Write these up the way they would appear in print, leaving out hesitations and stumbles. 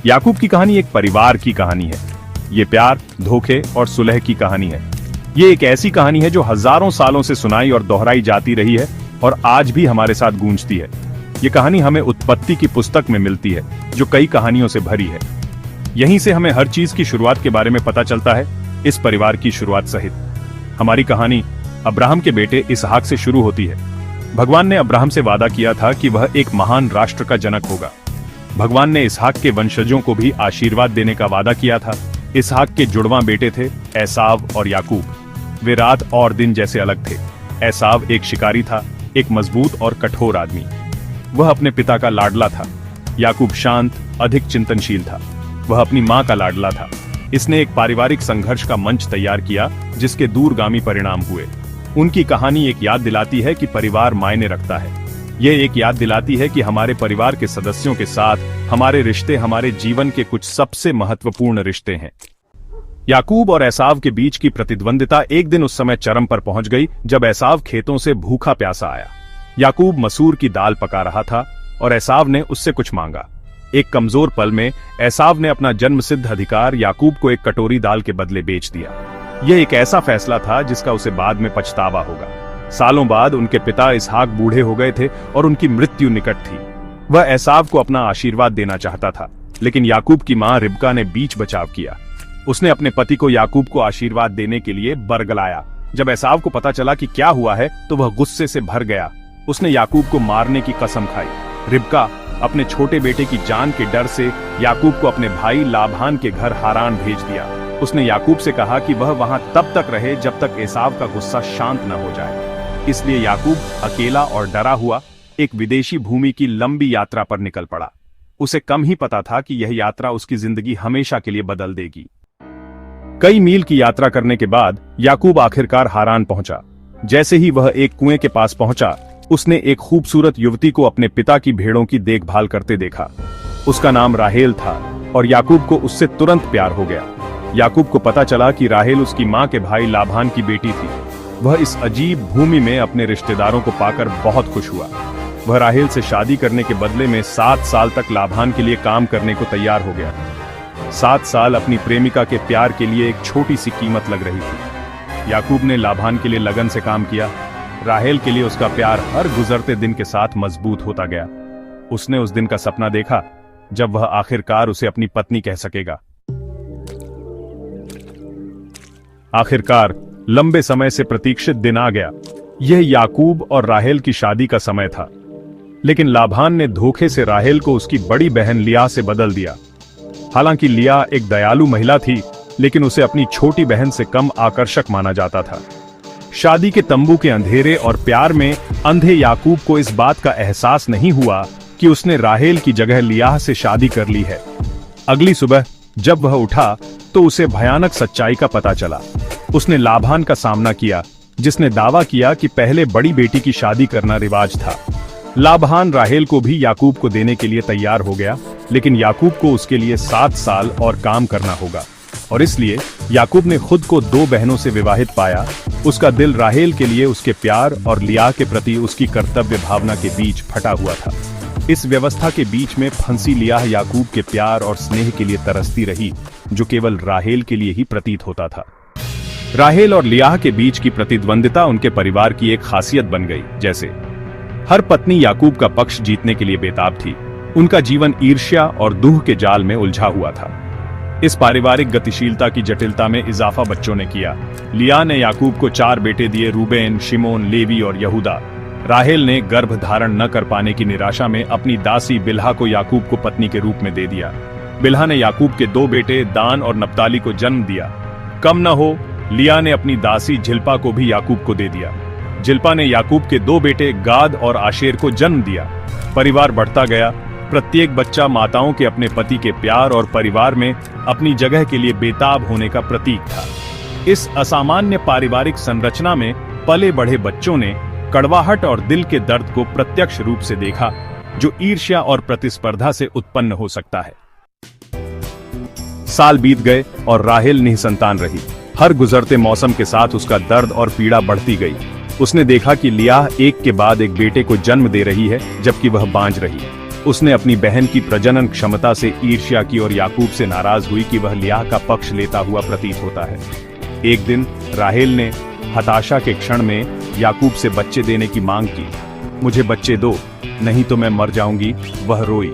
याकूब की कहानी एक परिवार की कहानी है। ये प्यार, धोखे और सुलह की कहानी है। ये एक ऐसी कहानी है जो हजारों सालों से सुनाई और दोहराई जाती रही है और आज भी हमारे साथ गूंजती है। ये कहानी हमें उत्पत्ति की पुस्तक में मिलती है, जो कई कहानियों से भरी है। यहीं से हमें हर चीज की शुरुआत के बारे में पता चलता है, इस परिवार की शुरुआत सहित। हमारी कहानी अब्राहम के बेटे इसहाक से शुरू होती है। भगवान ने अब्राहम से वादा किया था कि वह एक महान राष्ट्र का जनक होगा। भगवान ने इसहाक के वंशजों को भी आशीर्वाद देने का वादा किया था। इसहाक के जुड़वां बेटे थे एसाव और याकूब। वे रात और दिन जैसे अलग थे। एसाव एक शिकारी था, एक मजबूत और कठोर आदमी। वह अपने पिता का लाडला था। याकूब शांत, अधिक चिंतनशील था। वह अपनी मां का लाडला था। इसने एक पारिवारिक संघर्ष का मंच तैयार किया, जिसके दूरगामी परिणाम हुए। उनकी कहानी एक याद दिलाती है कि परिवार मायने रखता है। यह एक याद दिलाती है कि हमारे परिवार के सदस्यों के साथ हमारे रिश्ते हमारे जीवन के कुछ सबसे महत्वपूर्ण रिश्ते हैं। याकूब और एसाव के बीच की प्रतिद्वंदिता एक दिन उस समय चरम पर पहुंच गई जब एसाव खेतों से भूखा प्यासा आया। याकूब मसूर की दाल पका रहा था और एसाव ने उससे कुछ मांगा। एक कमजोर पल में एसाव ने अपना जन्मसिद्ध अधिकार याकूब को एक कटोरी दाल के बदले बेच दिया। यह एक ऐसा फैसला था जिसका उसे बाद में पछतावा होगा। सालों बाद उनके पिता इसहाक बूढ़े हो गए थे और उनकी मृत्यु निकट थी। वह एसाव को अपना आशीर्वाद देना चाहता था, लेकिन याकूब की मां रिबका ने बीच बचाव किया। उसने अपने पति को याकूब को आशीर्वाद देने के लिए बरगलाया। जब एसाव को पता चला कि क्या हुआ है तो वह गुस्से से भर गया। उसने याकूब को मारने की कसम खाई। रिबका अपने छोटे बेटे की जान के डर से याकूब को अपने भाई लाबान के घर हारान भेज दिया। उसने याकूब से कहा कि वह वहां तब तक रहे जब तक एसाव का गुस्सा शांत न हो जाए। इसलिए याकूब अकेला और डरा हुआ एक विदेशी भूमि की लंबी यात्रा पर निकल पड़ा। उसे कम ही पता था कि यह यात्रा उसकी जिंदगी हमेशा के लिए बदल देगी। कई मील की यात्रा करने के बाद याकूब आखिरकार हारान पहुंचा। जैसे ही वह एक कुएं के पास पहुंचा, उसने एक खूबसूरत युवती को अपने पिता की भेड़ों की देखभाल करते देखा। उसका नाम राहेल था और याकूब को उससे तुरंत प्यार हो गया। याकूब को पता चला कि राहेल उसकी मां के भाई लाबान की बेटी थी। वह इस अजीब भूमि में अपने रिश्तेदारों को पाकर बहुत खुश हुआ। वह राहेल से शादी करने के बदले में 7 साल तक लाबान के लिए काम करने को तैयार हो गया। 7 साल अपनी प्रेमिका के प्यार के लिए एक छोटी सी कीमत लग रही थी। याकूब ने लाबान के लिए लगन से काम किया। राहेल के लिए उसका प्यार हर गुजरते दिन के साथ मजबूत होता गया। उसने उस दिन का सपना देखा जब वह आखिरकार उसे अपनी पत्नी कह सकेगा। आखिरकार लंबे समय से प्रतीक्षित दिन आ गया। यह याकूब और राहेल की शादी का समय था। लेकिन लाबान ने धोखे से राहेल को उसकी बड़ी बहन लिया से बदल दिया। हालांकि लिया एक दयालु महिला थी, लेकिन उसे अपनी छोटी बहन से कम आकर्षक माना जाता था। शादी के तंबू के अंधेरे और प्यार में अंधे याकूब को इस बात का एहसास नहीं हुआ कि उसने राहेल की जगह लिया से शादी कर ली है। अगली सुबह जब वह उठा तो उसे भयानक सच्चाई का पता चला। उसने लाबान का सामना किया, जिसने दावा किया कि पहले बड़ी बेटी की शादी करना रिवाज था। लाबान राहेल को भी याकूब को देने के लिए तैयार हो गया, लेकिन याकूब को उसके लिए 7 साल और काम करना होगा और इसलिए याकूब ने खुद को 2 बहनों से विवाहित पाया। उसका दिल राहेल के लिए उसके प्यार और लिया के प्रति उसकी कर्तव्य भावना के बीच फटा हुआ था। इस व्यवस्था के बीच में फंसी लिया याकूब के प्यार और स्नेह के लिए तरसती रही, जो केवल राहेल के लिए ही प्रतीत होता था। राहेल और लिया के बीच की प्रतिद्वंदिता उनके परिवार की एक खासियत बन गई। जैसे हर पत्नी याकूब का पक्ष जीतने के लिए बेताब थी। उनका जीवन ईर्ष्या और दुह के जाल में उलझा हुआ था। इस पारिवारिक गतिशीलता की जटिलता में इजाफा बच्चों ने किया। लिया ने याकूब को 4 बेटे दिए, रूबेन, शिमोन, लेवी और यहूदा। राहेल ने गर्भ धारण न कर पाने की निराशा में अपनी दासी बिल्हा को याकूब को पत्नी के रूप में दे दिया। बिल्हा ने याकूब के 2 बेटे दान और नप्ताली को जन्म दिया। कम न हो, लिया ने अपनी दासी झिल्पा को भी याकूब को दे दिया। झिल्पा ने याकूब के 2 बेटे गाद और आशेर को जन्म दिया। परिवार बढ़ता गया। प्रत्येक बच्चा माताओं के अपने पति के प्यार और परिवार में अपनी जगह के लिए बेताब होने का प्रतीक था। इस असामान्य पारिवारिक संरचना में पले बढ़े बच्चों ने कड़वाहट और दिल के दर्द को प्रत्यक्ष रूप से देखा, जो ईर्ष्या और प्रतिस्पर्धा से उत्पन्न हो सकता है। साल बीत गए और राहेल निसंतान रही। हर गुजरते मौसम के साथ उसका दर्द और पीड़ा बढ़ती गई। उसने देखा कि लिया एक के बाद एक बेटे को जन्म दे रही है, जबकि वह बांझ रही। उसने अपनी बहन की प्रजनन क्षमता से ईर्ष्या की और याकूब से नाराज हुई कि वह लियाह का पक्ष लेता हुआ प्रतीत होता है। एक दिन राहेल ने हताशा के क्षण में याकूब से बच्चे देने की मांग की। मुझे बच्चे दो, नहीं तो मैं मर जाऊंगी, वह रोई।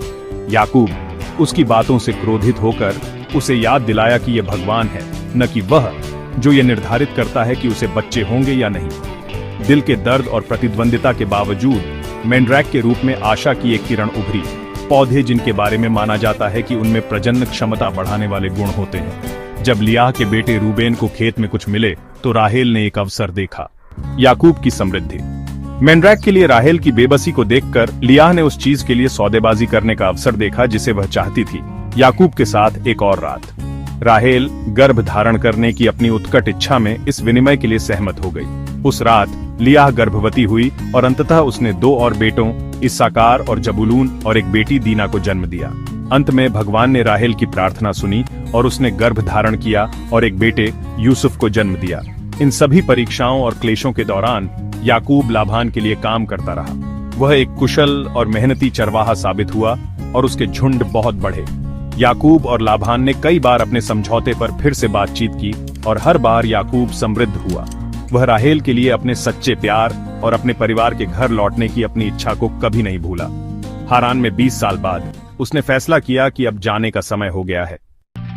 याकूब उसकी बातों से क्रोधित होकर उसे याद दिलाया कि यह भगवान है, न कि वह, जो यह निर्धारित करता है कि उसे बच्चे होंगे या नहीं। दिल के दर्द और प्रतिद्वंदिता के बावजूद मैंड्रैक के रूप में आशा की एक किरण उभरी। पौधे जिनके बारे में माना जाता है कि उनमें प्रजनन क्षमता बढ़ाने वाले गुण होते हैं। जब लियाह के बेटे रूबेन को खेत में कुछ मिले तो राहेल ने एक अवसर देखा, याकूब की समृद्धि। मैंड्रैक के लिए राहेल की बेबसी को देखकर लियाह ने उस चीज के लिए सौदेबाजी करने का अवसर देखा जिसे वह चाहती थी, याकूब के साथ एक और रात। राहेल गर्भ धारण करने की अपनी उत्कट इच्छा में इस विनिमय के लिए सहमत हो गई। उस रात लियाह गर्भवती हुई और अंततः उसने 2 और बेटों इस्साकार और जबूलून और एक बेटी दीना को जन्म दिया। अंत में भगवान ने राहेल की प्रार्थना सुनी और उसने गर्भ धारण किया और एक बेटे यूसुफ को जन्म दिया। इन सभी परीक्षाओं और क्लेशों के दौरान याकूब लाभान के लिए काम करता रहा। वह एक कुशल और मेहनती चरवाहा साबित हुआ और उसके झुंड बहुत बढ़े। याकूब और लाभान ने कई बार अपने समझौते पर फिर से बातचीत की और हर बार याकूब समृद्ध हुआ। वह राहेल के लिए अपने सच्चे प्यार और अपने परिवार के घर लौटने की अपनी इच्छा को कभी नहीं भूला। हारान में 20 साल बाद उसने फैसला किया कि अब जाने का समय हो गया है।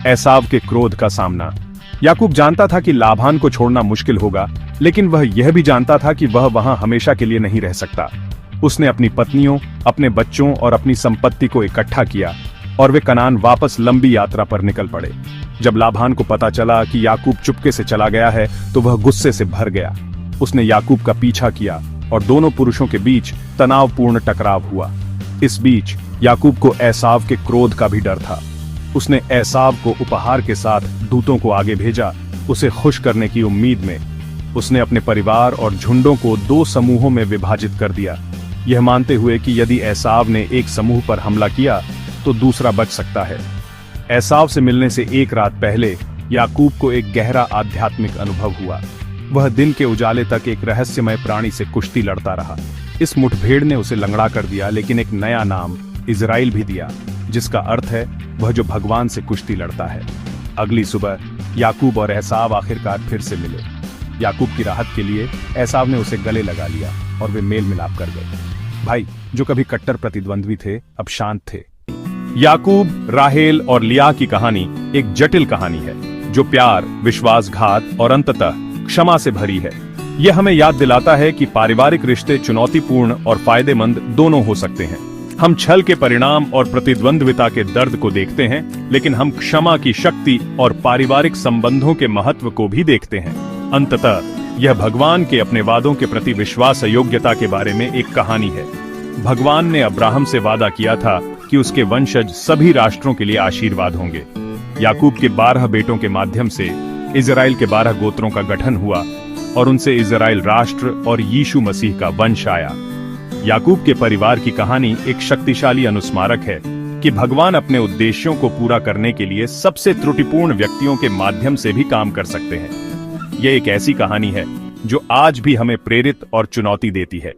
एसाव के क्रोध का सामना। याकूब जानता था कि लाभान को छोड़ना मुश्किल होगा, लेकिन वह यह भी जानता था कि वह वहां हमेशा के लिए नहीं रह सकता। उसने अपनी पत्नियों, अपने बच्चों और अपनी संपत्ति को इकट्ठा किया और वे कनान वापस लंबी यात्रा पर निकल पड़े। जब लाभान को पता चला कि याकूब चुपके से चला गया है तो वह गुस्से से भर गया। उसने याकूब का पीछा किया और दोनों पुरुषों के बीच तनावपूर्ण टकराव हुआ। इस बीच याकूब को एसाव के क्रोध का भी डर था। उसने एसाव को उपहार के साथ दूतों को आगे भेजा, उसे खुश करने की उम्मीद में। उसने अपने परिवार और झुंडों को 2 समूहों में विभाजित कर दिया, यह मानते हुए कि यदि एसाव ने एक समूह पर हमला किया तो दूसरा बच सकता है। एसाव से मिलने से एक रात पहले याकूब को एक गहरा आध्यात्मिक अनुभव हुआ। वह दिन के उजाले तक एक रहस्यमय प्राणी से कुश्ती लड़ता रहा। इस मुठभेड़ ने उसे लंगड़ा कर दिया, लेकिन एक नया नाम इजराइल भी दिया, जिसका अर्थ है वह जो भगवान से कुश्ती लड़ता है। अगली सुबह याकूब और एसाव आखिरकार फिर से मिले। याकूब की राहत के लिए एसाव ने उसे गले लगा लिया और वे मेल मिलाप कर गए। भाई जो कभी कट्टर प्रतिद्वंद्वी थे, अब शांत थे। याकूब, राहेल और लियाह की कहानी एक जटिल कहानी है जो प्यार, विश्वासघात और अंततः क्षमा से भरी है। यह हमें याद दिलाता है कि पारिवारिक रिश्ते चुनौतीपूर्ण और फायदेमंद दोनों हो सकते हैं। हम छल के परिणाम और प्रतिद्वंद्विता के दर्द को देखते हैं, लेकिन हम क्षमा की शक्ति और पारिवारिक संबंधों के महत्व को भी देखते हैं। अंततः यह भगवान के अपने वादों के प्रति विश्वास योग्यता के बारे में एक कहानी है। भगवान ने अब्राहम से वादा किया था कि उसके वंशज सभी राष्ट्रों के लिए आशीर्वाद होंगे। याकूब के 12 बेटों के माध्यम से इजराइल के 12 गोत्रों का गठन हुआ और उनसे इजराइल राष्ट्र और यीशु मसीह का वंश आया। याकूब के परिवार की कहानी एक शक्तिशाली अनुस्मारक है कि भगवान अपने उद्देश्यों को पूरा करने के लिए सबसे त्रुटिपूर्ण व्यक्तियों के माध्यम से भी काम कर सकते हैं। यह एक ऐसी कहानी है जो आज भी हमें प्रेरित और चुनौती देती है।